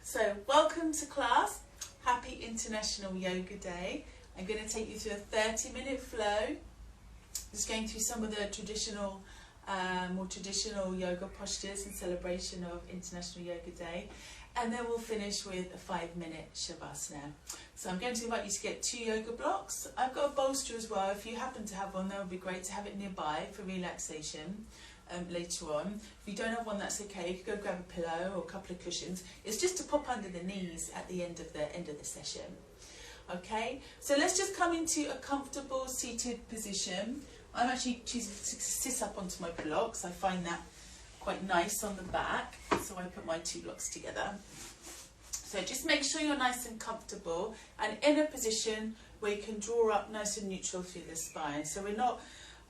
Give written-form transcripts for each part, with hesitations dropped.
So welcome to class. Happy International Yoga Day. I'm going to take you through a 30-minute flow. Just going through some of the traditional, more traditional yoga postures in celebration of International Yoga Day. And then we'll finish with a 5-minute Shavasana. So I'm going to invite you to get 2 yoga blocks. I've got a bolster as well. If you happen to have one, that would be great to have it nearby for relaxation later on. If you don't have one, that's okay. You can go grab a pillow or a couple of cushions. It's just to pop under the knees at the end of the session. Okay, so let's just come into a comfortable seated position. I'm actually choosing to sit up onto my blocks. I find that quite nice on the back, so I put my 2 blocks together. So just make sure you're nice and comfortable and in a position where you can draw up nice and neutral through the spine. So we're not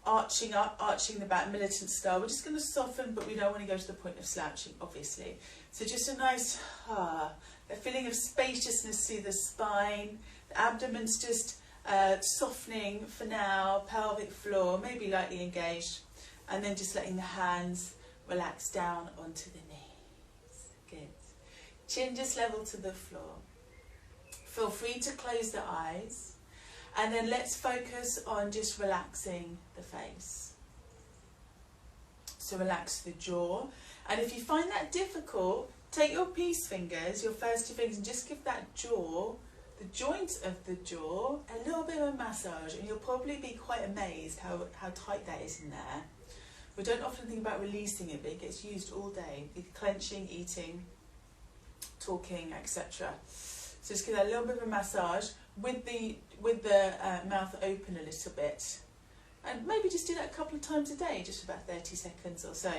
arching up, arching the back, militant style. We're just going to soften, but we don't want to go to the point of slouching, obviously. So just a nice, a feeling of spaciousness through the spine. The abdomen's just softening for now, pelvic floor, maybe lightly engaged. And then just letting the hands relax down onto the knees. Good. Chin just level to the floor. Feel free to close the eyes. And then let's focus on just relaxing the face. So relax the jaw. And if you find that difficult, take your peace fingers, your first 2 fingers, and just give that jaw, the joints of the jaw, a little bit of a massage. And you'll probably be quite amazed how tight that is in there. We don't often think about releasing it, but it gets used all day. Clenching, eating, talking, etc. So just give that a little bit of a massage with the mouth open a little bit. And maybe just do that a couple of times a day, just about 30 seconds or so.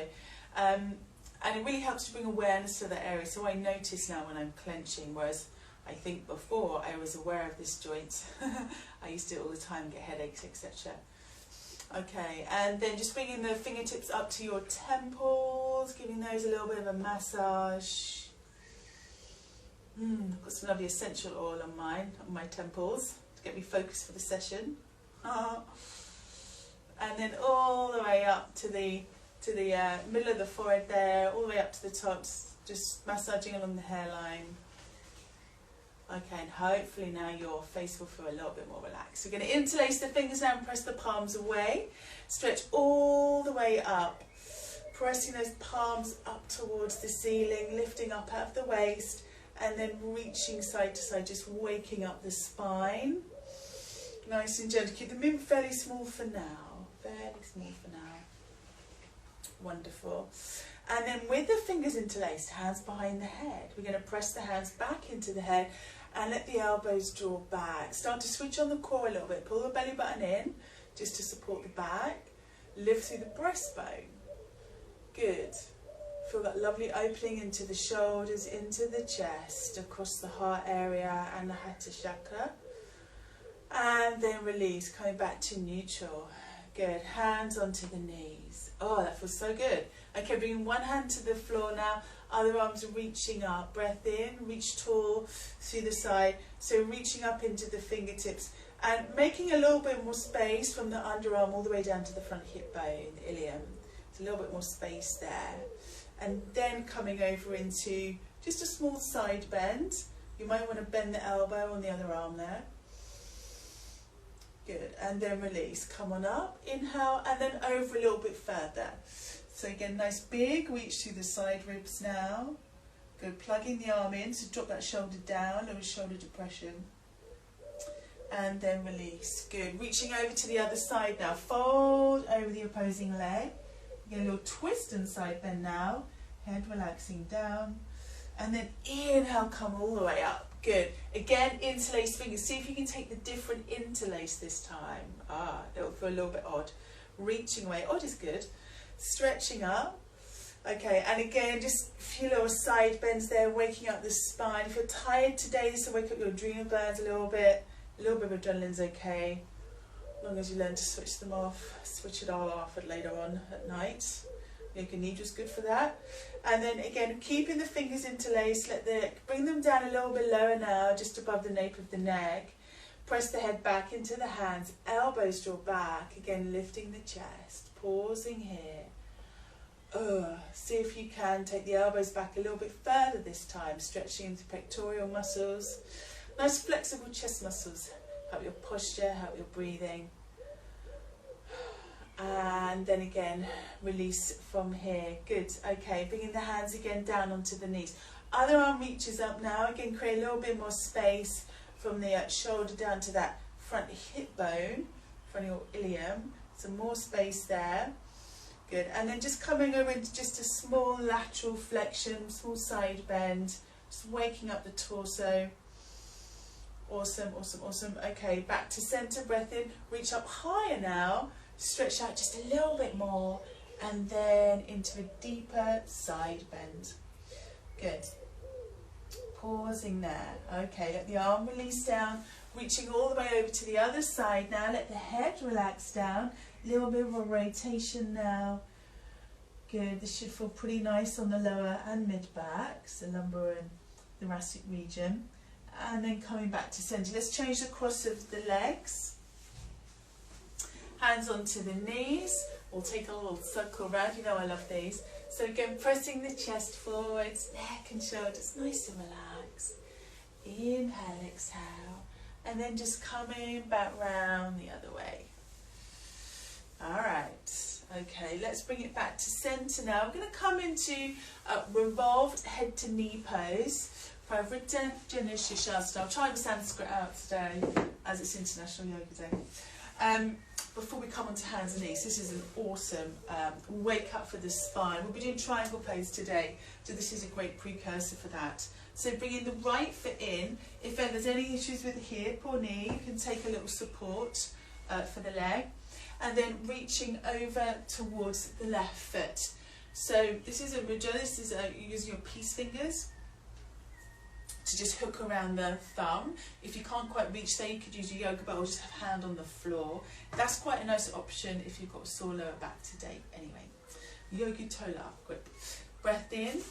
And it really helps to bring awareness to that area. So I notice now when I'm clenching, whereas I think before I was aware of this joint. I used to do it all the time, get headaches, etc. Okay, and then just bringing the fingertips up to your temples, giving those a little bit of a massage. I've got some lovely essential oil on my temples to get me focused for the session. And then all the way up to the middle of the forehead there, all the way up to the top, just massaging along the hairline. Okay, and hopefully now your face will feel a little bit more relaxed. We're going to interlace the fingers now and press the palms away. Stretch all the way up, pressing those palms up towards the ceiling, lifting up out of the waist, and then reaching side to side, just waking up the spine. Nice and gentle. Keep the movement fairly small for now. Fairly small for now. Wonderful. And then with the fingers interlaced, hands behind the head, we're going to press the hands back into the head and let the elbows draw back. Start to switch on the core a little bit. Pull the belly button in just to support the back. Lift through the breastbone. Good. Feel that lovely opening into the shoulders, into the chest, across the heart area and the Hatha chakra. And then release, coming back to neutral. Good. Hands onto the knees. Oh, that feels so good. Okay, bringing one hand to the floor now. Other arms reaching up. Breath in, reach tall through the side. So reaching up into the fingertips and making a little bit more space from the underarm all the way down to the front hip bone, the ilium. It's a little bit more space there. And then coming over into just a small side bend. You might want to bend the elbow on the other arm there. Good, and then release. Come on up, inhale, and then over a little bit further. So again, nice big reach through the side ribs now. Good, plugging the arm in, so drop that shoulder down, lower shoulder depression. And then release. Good, reaching over to the other side now. Fold over the opposing leg. Get a little twist and side bend now. Head relaxing down. And then inhale, come all the way up. Good. Again, interlace fingers. See if you can take the different interlace this time. It'll feel a little bit odd. Reaching away. Odd is good. Stretching up. Okay, and again, just a few little side bends there, waking up the spine. If you're tired today, this will wake up your adrenal glands a little bit. A little bit of adrenaline's okay. As long as you learn to switch them off. Switch it all off later on at night. Yoga Nidra's good for that. And then again, keeping the fingers interlaced, bring them down a little bit lower now, just above the nape of the neck. Press the head back into the hands, elbows draw back, again lifting the chest, pausing here. See if you can take the elbows back a little bit further this time, stretching into pectoral muscles. Nice flexible chest muscles. Help your posture, help your breathing. And then again, release from here. Good. Okay, bringing the hands again down onto the knees. Other arm reaches up now. Again, create a little bit more space from the shoulder down to that front hip bone, front of your ilium. Some more space there. Good. And then just coming over into just a small lateral flexion, small side bend. Just waking up the torso. Awesome, awesome, awesome. Okay, back to center, breath in. Reach up higher now. Stretch out just a little bit more. And then into a deeper side bend. Good. Pausing there. Okay, let the arm release down. Reaching all the way over to the other side now. Let the head relax down. A little bit of a rotation now. Good. This should feel pretty nice on the lower and mid backs, the lumbar and thoracic region. And then coming back to center. Let's change the cross of the legs. Hands onto the knees. We'll take a little circle round. You know I love these. So again, pressing the chest forwards, neck and shoulders nice and relaxed. Inhale, exhale. And then just coming back round the other way. Alright, okay, let's bring it back to centre now. I'm going to come into revolved head to knee pose. Fertility, I'll try the Sanskrit out today as it's International Yoga Day. Before we come on to hands and knees, this is an awesome wake up for the spine. We'll be doing triangle pose today, so this is a great precursor for that. So bringing the right foot in. If there's any issues with the hip or knee, you can take a little support for the leg. And then reaching over towards the left foot. So this is a Mudra, this is using your peace fingers to just hook around the thumb. If you can't quite reach there, you could use your yoga bar or just have hand on the floor. That's quite a nice option if you've got a sore lower back today. Anyway, Yogi Tola, grip. Breath in,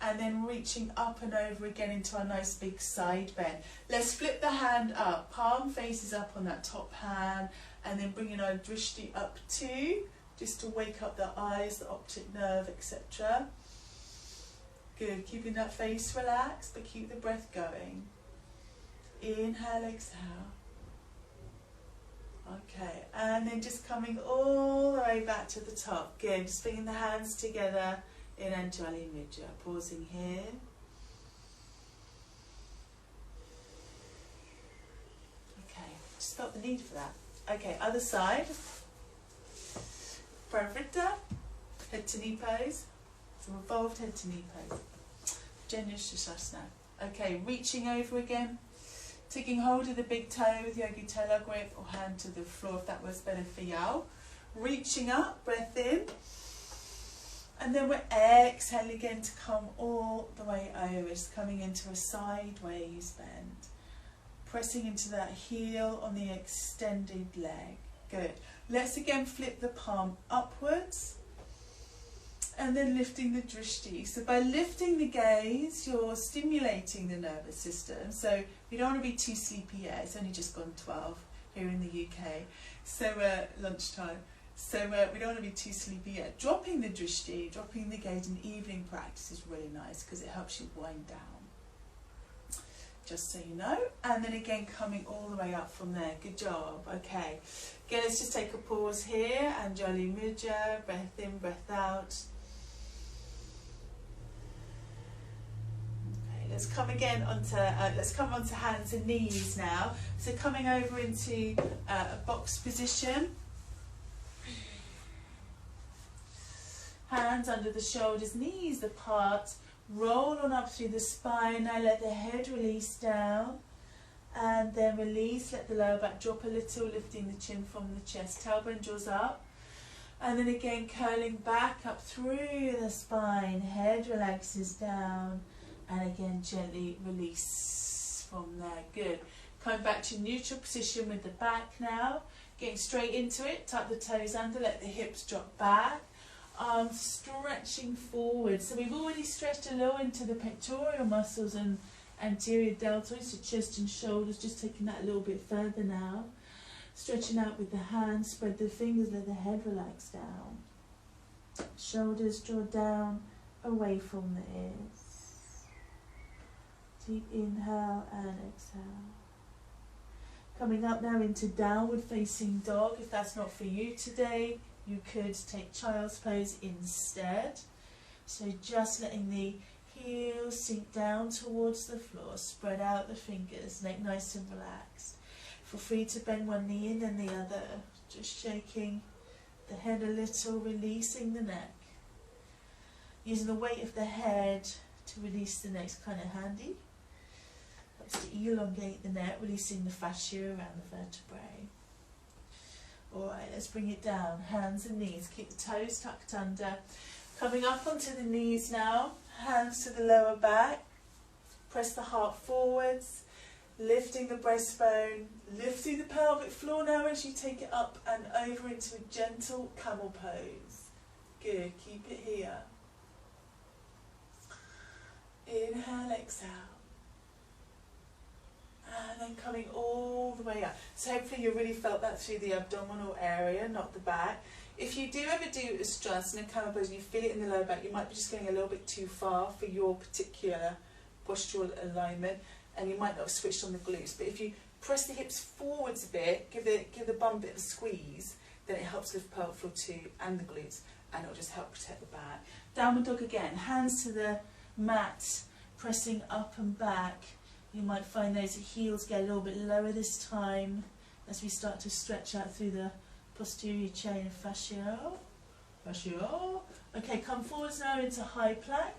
and then reaching up and over again into our nice big side bend. Let's flip the hand up, palm faces up on that top hand, and then bringing our drishti up too, just to wake up the eyes, the optic nerve, etc. Good, keeping that face relaxed, but keep the breath going. Inhale, exhale. Okay, and then just coming all the way back to the top. Good, just bringing the hands together in Anjali Mudra. Pausing here. Okay, just felt the need for that. Okay, other side. Pravritta, head to knee pose. So revolved head to knee pose. Janusasana. Okay, reaching over again. Taking hold of the big toe with Yogi Tela grip or hand to the floor if that was better for you. Reaching up, breath in. And then we're exhaling again to come all the way over. Just coming into a sideways bend. Pressing into that heel on the extended leg. Good. Let's again flip the palm upwards. And then lifting the drishti. So by lifting the gaze, you're stimulating the nervous system. So we don't want to be too sleepy yet. It's only just gone 12 here in the UK. So lunchtime. So we don't want to be too sleepy yet. Dropping the drishti, dropping the gaze in evening practice is really nice because it helps you wind down. Just so you know. And then again coming all the way up from there. Good job. Okay. Again, let's just take a pause here. Anjali Mudra. Breath in, breath out. Let's come again onto hands and knees now. So coming over into a box position. Hands under the shoulders, knees apart. Roll on up through the spine. Now let the head release down. And then release, let the lower back drop a little, lifting the chin from the chest. Tailbone draws up. And then again curling back up through the spine. Head relaxes down. And again, gently release from there. Good. Coming back to neutral position with the back now. Getting straight into it. Tuck the toes under. Let the hips drop back. Arms stretching forward. So we've already stretched a little into the pectoral muscles and anterior deltoid. So chest and shoulders. Just taking that a little bit further now. Stretching out with the hands. Spread the fingers. Let the head relax down. Shoulders draw down away from the ears. Deep inhale and exhale. Coming up now into downward facing dog. If that's not for you today, you could take child's pose instead. So just letting the heels sink down towards the floor. Spread out the fingers, neck nice and relaxed. Feel free to bend one knee in and the other. Just shaking the head a little, releasing the neck. Using the weight of the head to release the neck is kind of handy. Helps to elongate the neck, releasing the fascia around the vertebrae. Alright, let's bring it down. Hands and knees. Keep the toes tucked under. Coming up onto the knees now. Hands to the lower back. Press the heart forwards. Lifting the breastbone. Lifting the pelvic floor now as you take it up and over into a gentle camel pose. Good. Keep it here. Inhale, exhale. And then coming all the way up. So hopefully you really felt that through the abdominal area, not the back. If you do ever do Ustrasana, camel pose, and you feel it in the lower back, you might be just going a little bit too far for your particular postural alignment, and you might not have switched on the glutes. But if you press the hips forwards a bit, give the bum a bit of a squeeze, then it helps lift pelvic floor too, and the glutes, and it'll just help protect the back. Downward dog again. Hands to the mat, pressing up and back. You might find those heels get a little bit lower this time as we start to stretch out through the posterior chain of fascia. Okay, come forwards now into high plank.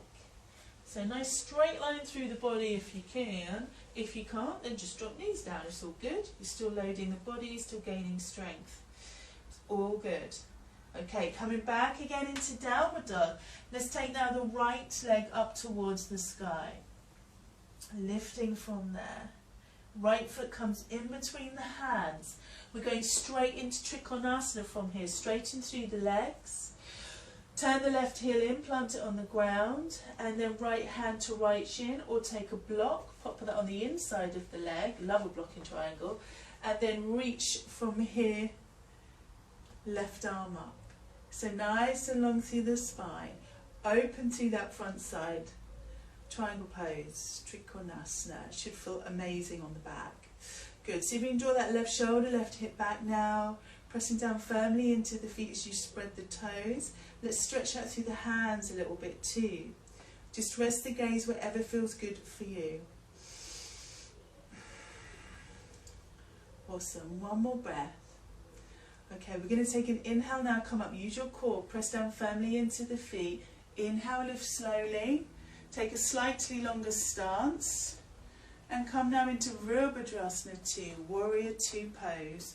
So nice straight line through the body if you can. If you can't, then just drop knees down. It's all good. You're still loading the body, still gaining strength. It's all good. Okay, coming back again into downward dog. Let's take now the right leg up towards the sky. Lifting from there. Right foot comes in between the hands. We're going straight into Trikonasana from here, straighten through the legs. Turn the left heel in, plant it on the ground, and then right hand to right shin, or take a block, pop that on the inside of the leg, love a blocking triangle, and then reach from here, left arm up. So nice and long through the spine, open through that front side. Triangle pose, Trikonasana. It should feel amazing on the back. Good. See if you can draw that left shoulder, left hip back now. Pressing down firmly into the feet as you spread the toes. Let's stretch out through the hands a little bit too. Just rest the gaze wherever feels good for you. Awesome. One more breath. Okay, we're going to take an inhale now. Come up. Use your core. Press down firmly into the feet. Inhale, lift slowly. Take a slightly longer stance and come now into Virabhadrasana 2, Warrior 2 pose.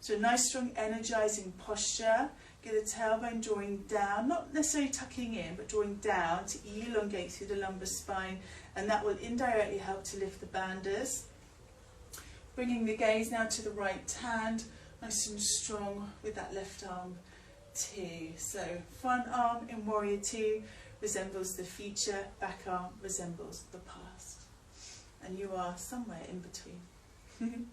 So a nice strong energizing posture. Get the tailbone drawing down, not necessarily tucking in, but drawing down to elongate through the lumbar spine, and that will indirectly help to lift the bandhas. Bringing the gaze now to the right hand, nice and strong with that left arm too. So front arm in Warrior 2 resembles the future, back arm resembles the past. And you are somewhere in between.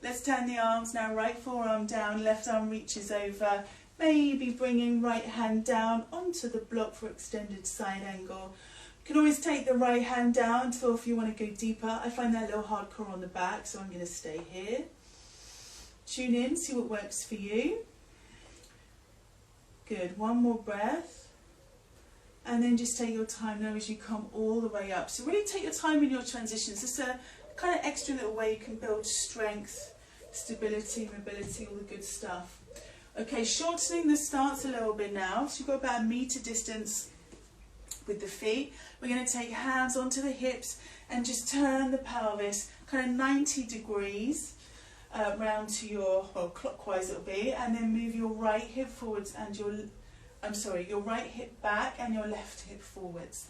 Let's turn the arms now, right forearm down, left arm reaches over, maybe bringing right hand down onto the block for extended side angle. You can always take the right hand down so if you want to go deeper. I find that a little hardcore on the back, so I'm going to stay here. Tune in, see what works for you. Good, one more breath. And then just take your time now as you come all the way up. So really take your time in your transitions. It's a kind of extra little way you can build strength, stability, mobility, all the good stuff. Okay, shortening the stance a little bit now. So you've got about a metre distance with the feet. We're going to take hands onto the hips and just turn the pelvis kind of 90 degrees round to your, well, clockwise it'll be, and then move your right hip forwards and your right hip back and your left hip forwards.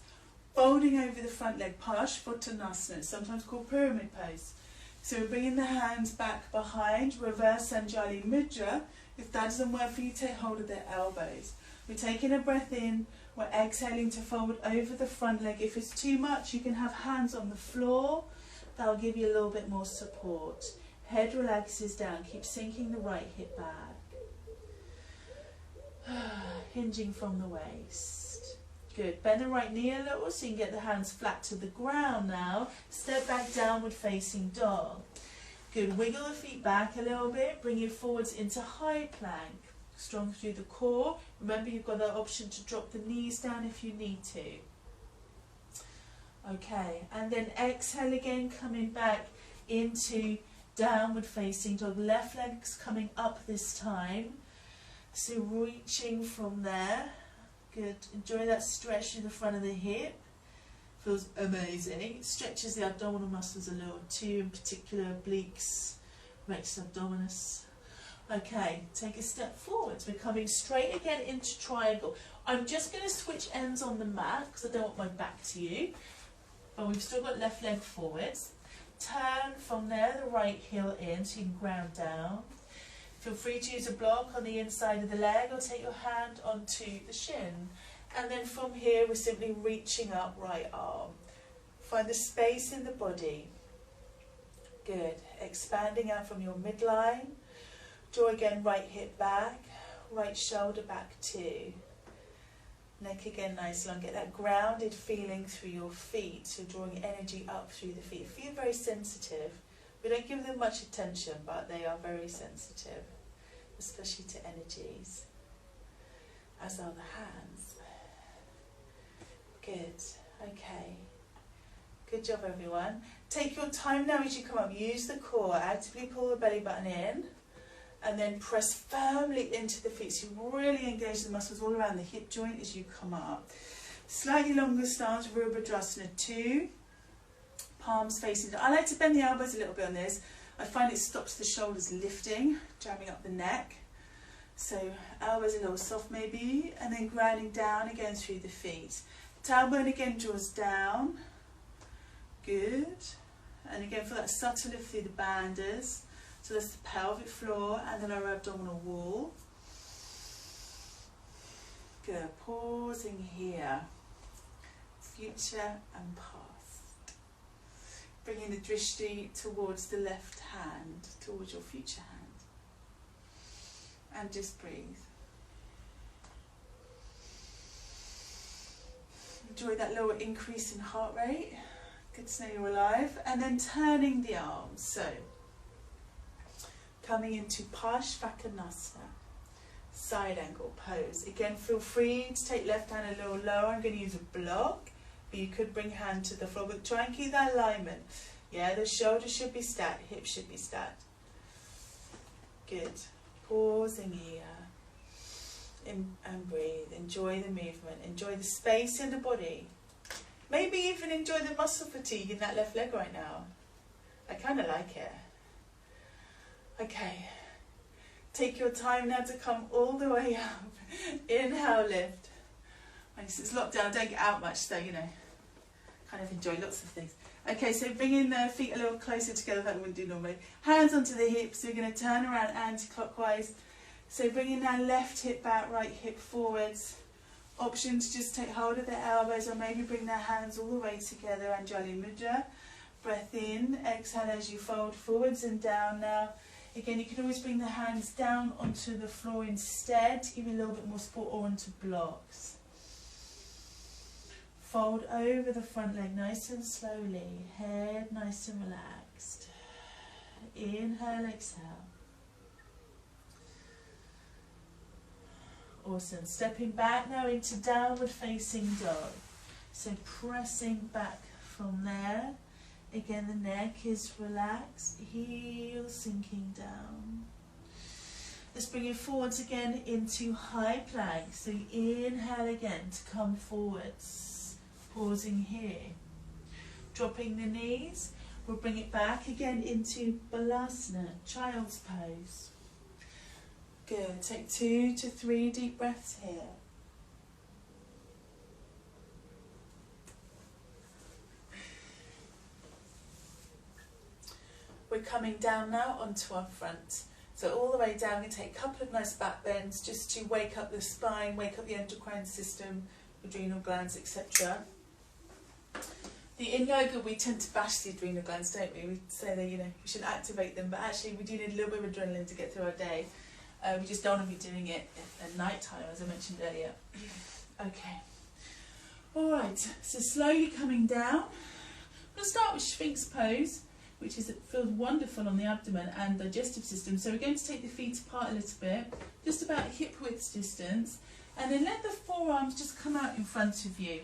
Folding over the front leg, Parsvottanasana, sometimes called pyramid pose. So we're bringing the hands back behind, reverse Sanjali Mudra. If that doesn't work for you, take hold of the elbows. We're taking a breath in, we're exhaling to fold over the front leg. If it's too much, you can have hands on the floor. That'll give you a little bit more support. Head relaxes down, keep sinking the right hip back. Hinging from the waist. Good. Bend the right knee a little so you can get the hands flat to the ground now. Step back, downward facing dog. Good. Wiggle the feet back a little bit. Bring you forwards into high plank. Strong through the core. Remember, you've got the option to drop the knees down if you need to. Okay, and then exhale again, coming back into downward facing dog. Left leg's coming up this time. So reaching from there. Good. Enjoy that stretch through the front of the hip. Feels amazing. Stretches the abdominal muscles a little too, in particular obliques, rectus abdominis. Okay, take a step forwards. We're coming straight again into triangle. I'm just going to switch ends on the mat because I don't want my back to you. But we've still got left leg forwards. Turn from there, the right heel in so you can ground down. Feel free to use a block on the inside of the leg or take your hand onto the shin. And then from here, we're simply reaching up, right arm. Find the space in the body. Good. Expanding out from your midline. Draw again, right hip back, right shoulder back too. Neck again nice long. Get that grounded feeling through your feet. So drawing energy up through the feet. Feel very sensitive. We don't give them much attention, but they are very sensitive, especially to energies, as are the hands. Good. Okay. Good job, everyone. Take your time now as you come up. Use the core. Actively pull the belly button in. And then press firmly into the feet. So you really engage the muscles all around the hip joint as you come up. Slightly longer stance, Virabhadrasana 2. Palms facing down. I like to bend the elbows a little bit on this. I find it stops the shoulders lifting, jamming up the neck. So elbows a little soft maybe. And then grounding down again through the feet. Tailbone again draws down. Good. And again for that subtle lift through the bandhas. So that's the pelvic floor and the lower abdominal wall. Good. Pausing here. Future and past. Bringing the drishti towards the left hand, towards your future hand. And just breathe. Enjoy that lower increase in heart rate. Good to know you're alive. And then turning the arms. So, coming into Parshvakonasana, side angle pose. Again, feel free to take left hand a little lower. I'm going to use a block, but you could bring hand to the floor. But try and keep that alignment. Yeah, the shoulders should be stacked, hips should be stacked. Good. Pausing here. And breathe. Enjoy the movement. Enjoy the space in the body. Maybe even enjoy the muscle fatigue in that left leg right now. I kind of like it. Okay, take your time now to come all the way up. Inhale, lift. It's lockdown, don't get out much, so, you know, kind of enjoy lots of things. Okay, so bringing the feet a little closer together than we would do normally. Hands onto the hips, so we're going to turn around anti-clockwise. So bringing that left hip back, right hip forwards. Option to just take hold of their elbows or maybe bring their hands all the way together, Anjali Mudra. Breath in, exhale as you fold forwards and down now. Again, you can always bring the hands down onto the floor instead to give you a little bit more support, or onto blocks. Fold over the front leg nice and slowly. Head nice and relaxed. Inhale, exhale. Awesome. Stepping back now into downward facing dog. So pressing back from there. Again, the neck is relaxed, heels sinking down. Let's bring it forwards again into high plank. So inhale again to come forwards. Pausing here. Dropping the knees. We'll bring it back again into Balasana, child's pose. Good. Take 2 to 3 deep breaths here. We're coming down now onto our front. So all the way down, we're going to take a couple of nice back bends just to wake up the spine, wake up the endocrine system, adrenal glands, etc. In yoga, we tend to bash the adrenal glands, don't we? We say that, you know, we should activate them, but actually we do need a little bit of adrenaline to get through our day. We just don't want to be doing it at night time, as I mentioned earlier. Okay. Alright, so slowly coming down. I'm going to start with Sphinx pose, which feels wonderful on the abdomen and digestive system. So we're going to take the feet apart a little bit, just about hip width distance, and then let the forearms just come out in front of you.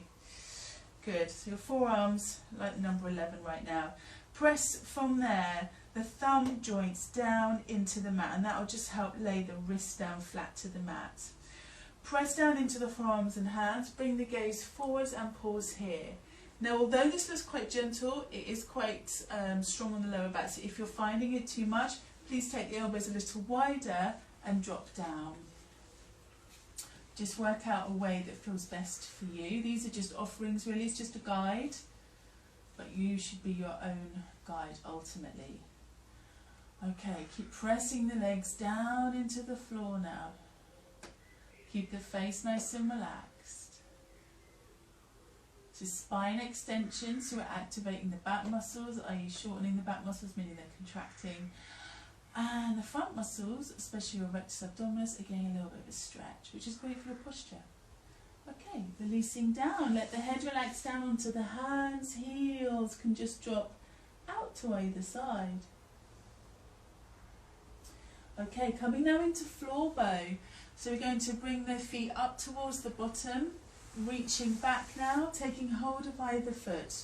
Good, so your forearms like the number 11 right now. Press from there the thumb joints down into the mat, and that will just help lay the wrist down flat to the mat. Press down into the forearms and hands, bring the gaze forwards and pause here. Now, although this looks quite gentle, it is quite strong on the lower back, so if you're finding it too much, please take the elbows a little wider and drop down. Just work out a way that feels best for you. These are just offerings really, it's just a guide, but you should be your own guide ultimately. Okay, keep pressing the legs down into the floor now. Keep the face nice and relaxed. So spine extension, so we're activating the back muscles, i.e. shortening the back muscles, meaning they're contracting. And the front muscles, especially your rectus abdominis, are getting a little bit of a stretch, which is great for your posture. Okay, releasing down, let the head relax down onto the hands, heels can just drop out to either side. Okay, coming now into floor bow. So we're going to bring the feet up towards the bottom, reaching back now, taking hold of either foot,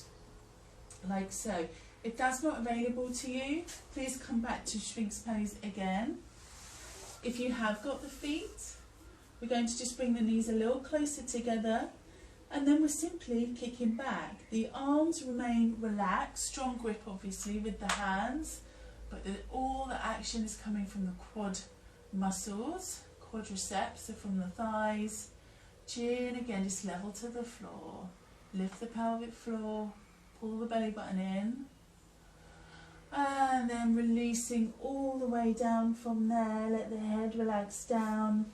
like so. If that's not available to you, please come back to Sphinx pose again. If you have got the feet, we're going to just bring the knees a little closer together, and then we're simply kicking back. The arms remain relaxed, strong grip obviously with the hands, but all the action is coming from the quad muscles, quadriceps, so from the thighs. Chin again, just level to the floor. Lift the pelvic floor, pull the belly button in, and then releasing all the way down from there. Let the head relax down,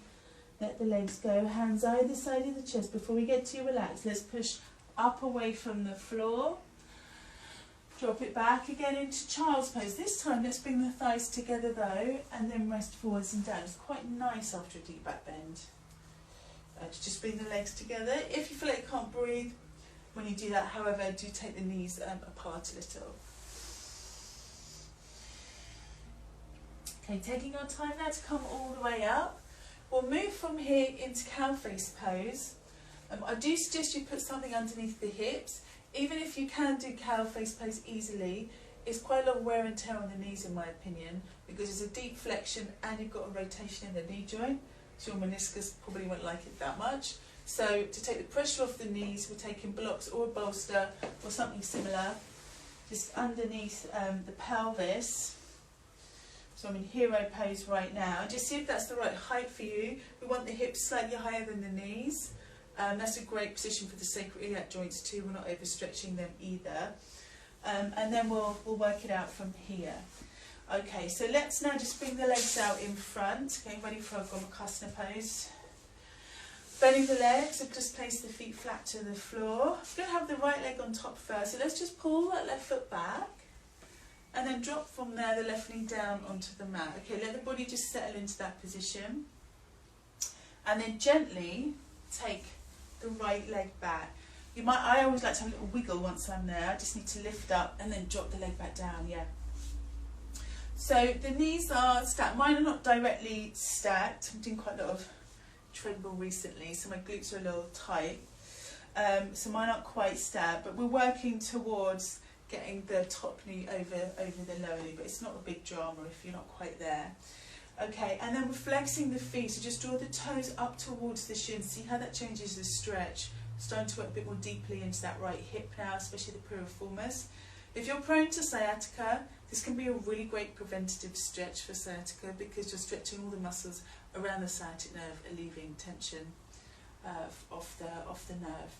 let the legs go, hands either side of the chest. Before we get too relaxed, let's push up away from the floor. Drop it back again into child's pose. This time let's bring the thighs together though, and then rest forwards and down. It's quite nice after a deep back bend. To just bring the legs together. If you feel like you can't breathe when you do that, however, do take the knees apart a little. Okay, taking our time now to come all the way up. We'll move from here into cow face pose. I do suggest you put something underneath the hips. Even if you can do cow face pose easily, it's quite a lot of wear and tear on the knees in my opinion, because it's a deep flexion and you've got a rotation in the knee joint, so your meniscus probably won't like it that much. So to take the pressure off the knees, we're taking blocks or a bolster or something similar, just underneath the pelvis. So I'm in hero pose right now. Just see if that's the right height for you. We want the hips slightly higher than the knees. That's a great position for the sacroiliac joints too. We're not overstretching them either. And then we'll work it out from here. Okay, so let's now just bring the legs out in front. Getting ready for a Gomukhasana pose. Bending the legs, so just place the feet flat to the floor. We're going to have the right leg on top first. So let's just pull that left foot back. And then drop from there the left knee down onto the mat. Okay, let the body just settle into that position. And then gently take the right leg back. I always like to have a little wiggle once I'm there. I just need to lift up and then drop the leg back down, yeah. So the knees are stacked. Mine are not directly stacked. I'm doing quite a lot of treadmill recently, so my glutes are a little tight. So mine aren't quite stacked, but we're working towards getting the top knee over the lower knee, but it's not a big drama if you're not quite there. Okay, and then we're flexing the feet, so just draw the toes up towards the shin. See how that changes the stretch. Starting to work a bit more deeply into that right hip now, especially the piriformis. If you're prone to sciatica, this can be a really great preventative stretch for sciatica because you're stretching all the muscles around the sciatic nerve, alleviating tension off the nerve.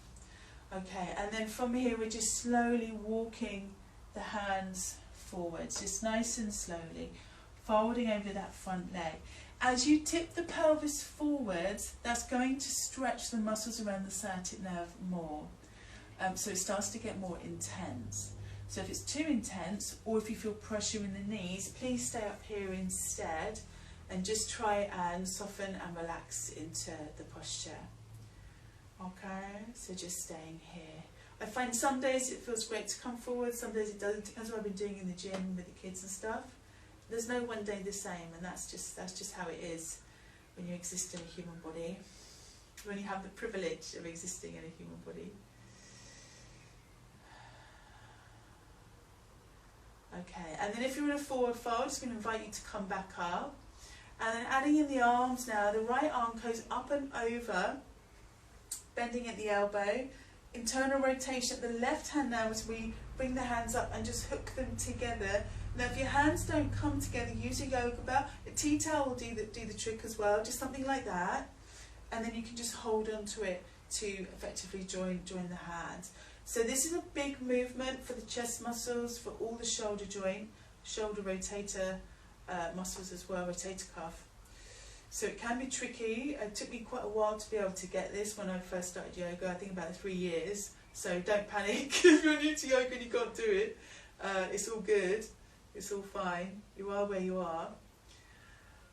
Okay, and then from here we're just slowly walking the hands forwards, just nice and slowly, folding over that front leg. As you tip the pelvis forwards, that's going to stretch the muscles around the sciatic nerve more. So it starts to get more intense. So if it's too intense, or if you feel pressure in the knees, please stay up here instead. and just try and soften and relax into the posture. Okay, so just staying here. I find some days it feels great to come forward, some days it doesn't. Depends what I've been doing in the gym with the kids and stuff. There's no one day the same, and that's just how it is when you exist in a human body, when you have the privilege of existing in a human body. Okay, and then if you're in a forward fold, I'm just going to invite you to come back up. And then adding in the arms now, the right arm goes up and over, bending at the elbow. Internal rotation at the left hand now as we bring the hands up and just hook them together. Now if your hands don't come together, use a yoga belt. A tea towel will do the trick as well, just something like that. And then you can just hold on to it to effectively join the hands. So this is a big movement for the chest muscles, for all the shoulder joint, shoulder rotator muscles as well, rotator cuff. So it can be tricky. It took me quite a while to be able to get this when I first started yoga, I think about 3 years. So don't panic if you're new to yoga and you can't do it. It's all good. It's all fine. You are where you are.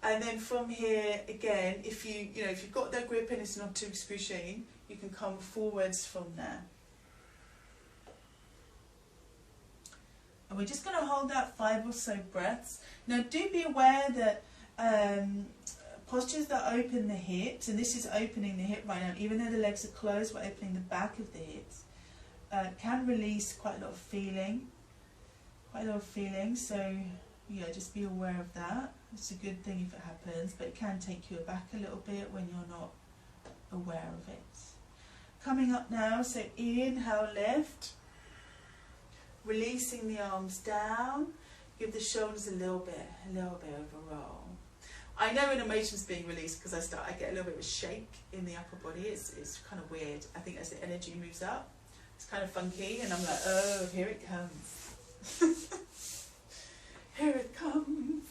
And then from here, again, if you've got that grip and it's not too excruciating, you can come forwards from there. And we're just going to hold that 5 or so breaths. Now do be aware that postures that open the hips, and this is opening the hip right now, even though the legs are closed, we're opening the back of the hips, can release quite a lot of feeling. So yeah, just be aware of that. It's a good thing if it happens, but it can take you aback a little bit when you're not aware of it. Coming up now, so inhale, lift. Releasing the arms down, give the shoulders a little bit of a roll. I know when emotion's being released because I get a little bit of a shake in the upper body. It's kind of weird. I think as the energy moves up, it's kind of funky, and I'm like, oh, here it comes. Here it comes.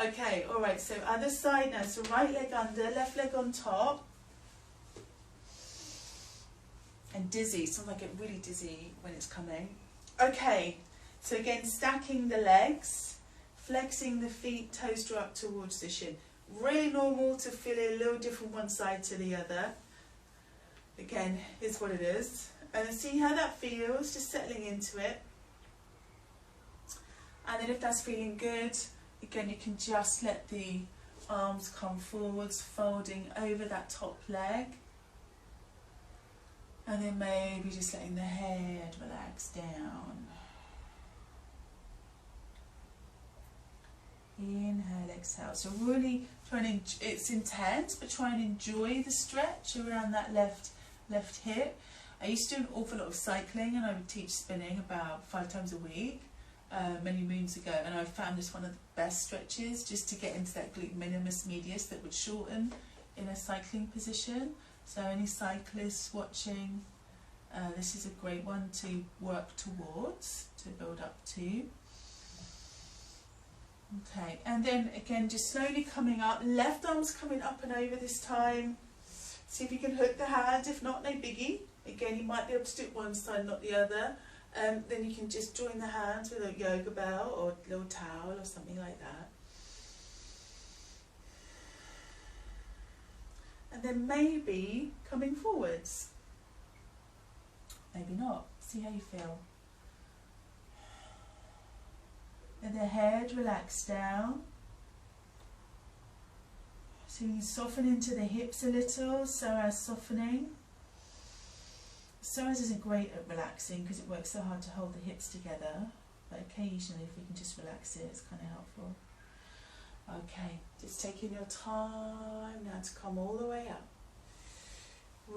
Okay, all right. So other side now. So right leg under, left leg on top. And dizzy. Sometimes I get really dizzy when it's coming. Okay, so again, stacking the legs, flexing the feet, toes draw up towards the shin. Really normal to feel it a little different one side to the other. Again, here's what it is. And then see how that feels, just settling into it. And then if that's feeling good, again, you can just let the arms come forwards, folding over that top leg. And then maybe just letting the head relax down. Inhale, exhale. So really trying to, it's intense, but try and enjoy the stretch around that left hip. I used to do an awful lot of cycling, and I would teach spinning about 5 times a week, many moons ago, and I found this one of the best stretches just to get into that glute minimus medius that would shorten in a cycling position. So any cyclists watching, this is a great one to work towards, to build up to. Okay, and then again, just slowly coming up, left arm's coming up and over this time. See if you can hook the hand, if not, no biggie. Again, you might be able to do it one side, not the other. Then you can just join the hands with a yoga belt or a little towel or something like that. And then maybe coming forwards. Maybe not. See how you feel. Let the head relax down. So you can soften into the hips a little, psoas softening. Psoas isn't great at relaxing because it works so hard to hold the hips together, but occasionally if we can just relax it, it's kind of helpful. Okay, just taking your time now to come all the way up.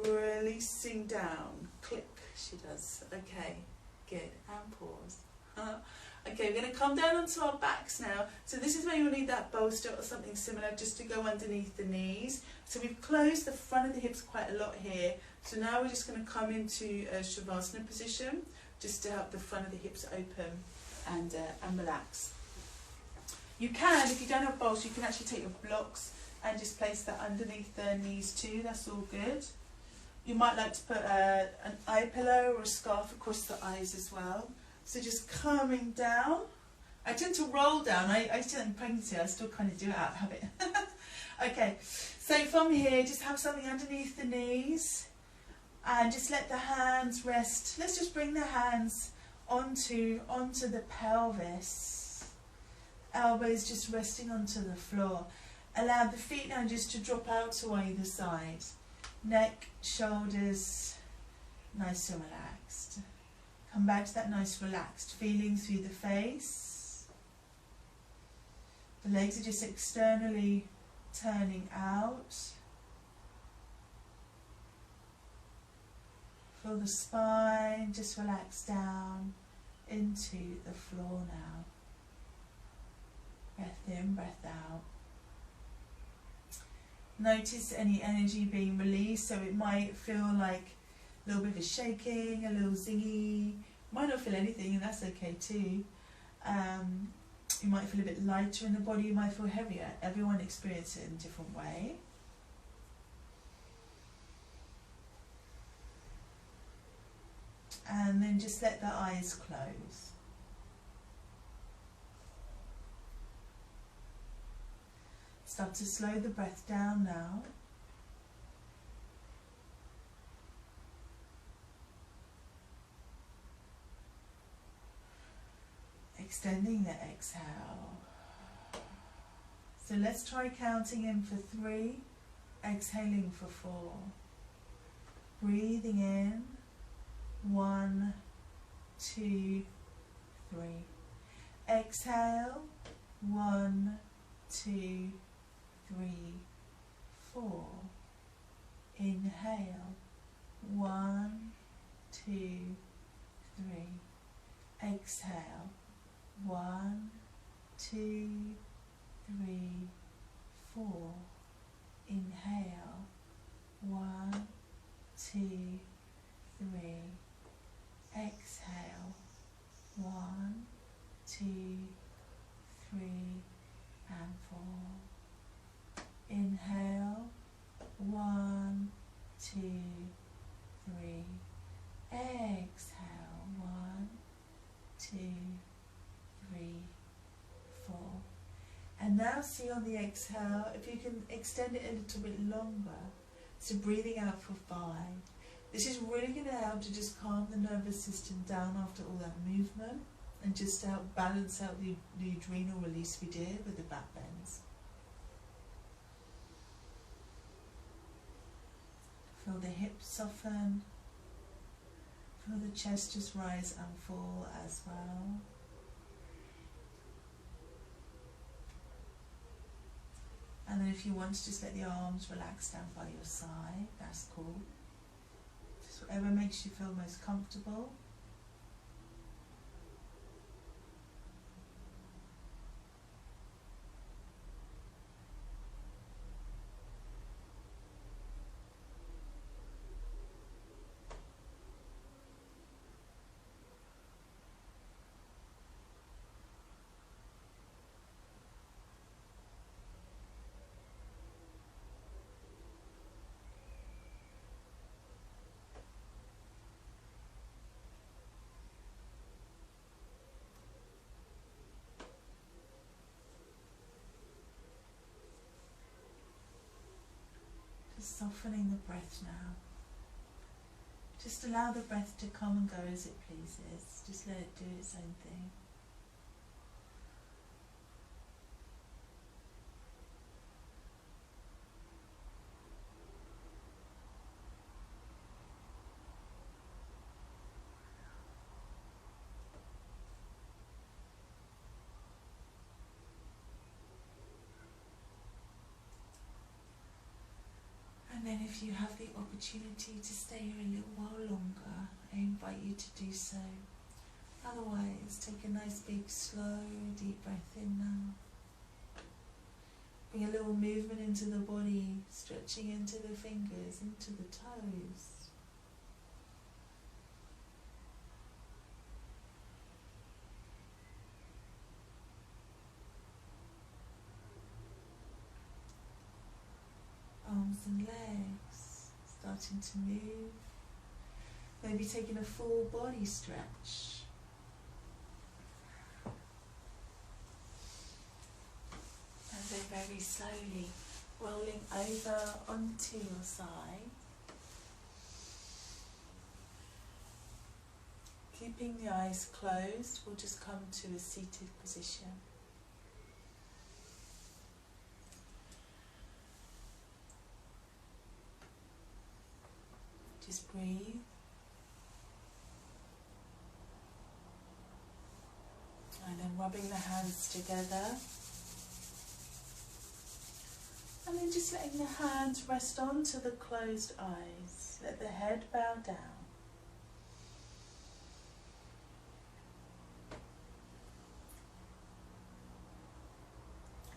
Releasing down. Click, she does. Okay, good. And pause. Okay, we're going to come down onto our backs now. So this is where you'll need that bolster or something similar just to go underneath the knees. So we've closed the front of the hips quite a lot here. So now we're just going to come into a Shavasana position just to help the front of the hips open and relax. You can, if you don't have bolster, you can actually take your blocks and just place that underneath the knees too. That's all good. You might like to put an eye pillow or a scarf across the eyes as well. So just coming down I tend to roll down. I still in pregnancy, I still kind of do it out of habit. Okay, so from here, just have something underneath the knees and just let the hands rest. Let's just bring the hands onto the pelvis. Elbows just resting onto the floor. Allow the feet now just to drop out to either side. Neck, shoulders, nice and relaxed. Come back to that nice relaxed feeling through the face. The legs are just externally turning out. Feel the spine just relax down into the floor now. Breath in, breath out. Notice any energy being released, so it might feel like a little bit of a shaking, a little zingy. Might not feel anything, and that's okay too. You might feel a bit lighter in the body, you might feel heavier. Everyone experiences it in a different way. And then just let the eyes close. Start to slow the breath down now. Extending the exhale. So let's try counting in for 3, exhaling for 4. Breathing in, 1, 2, 3. Exhale, 1, 2, 3, 4. Inhale, 1, 2, 3. Exhale, 1, 2, 3, 4. Inhale, 1, 2, 3. Exhale, 1, 2, 3, and 4. Inhale, 1, 2, 3. Exhale, 1, 2, 3, 4. And now see on the exhale if you can extend it a little bit longer. So breathing out for 5. This is really going to help to just calm the nervous system down after all that movement and just help balance out the adrenal release we did with the back bends. Feel the hips soften. Feel the chest just rise and fall as well. And then if you want to just let the arms relax down by your side, that's cool. Just whatever makes you feel most comfortable. Softening the breath now. Just allow the breath to come and go as it pleases. Just let it do its own thing. And then if you have the opportunity to stay here a little while longer, I invite you to do so. Otherwise, take a nice big slow deep breath in now. Bring a little movement into the body, stretching into the fingers, into the toes. Arms and legs starting to move. Maybe taking a full body stretch. very slowly rolling over onto your side. Keeping the eyes closed, we'll just come to a seated position. Just breathe. And then rubbing the hands together. And then just letting the hands rest onto the closed eyes. Let the head bow down.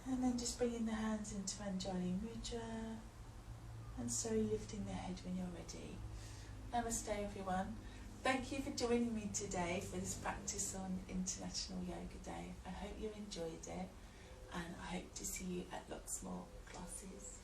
And then just bringing the hands into Anjali Mudra and slowly lifting the head when you're ready. Namaste everyone. Thank you for joining me today for this practice on International Yoga Day. I hope you enjoyed it and I hope to see you at lots more classes.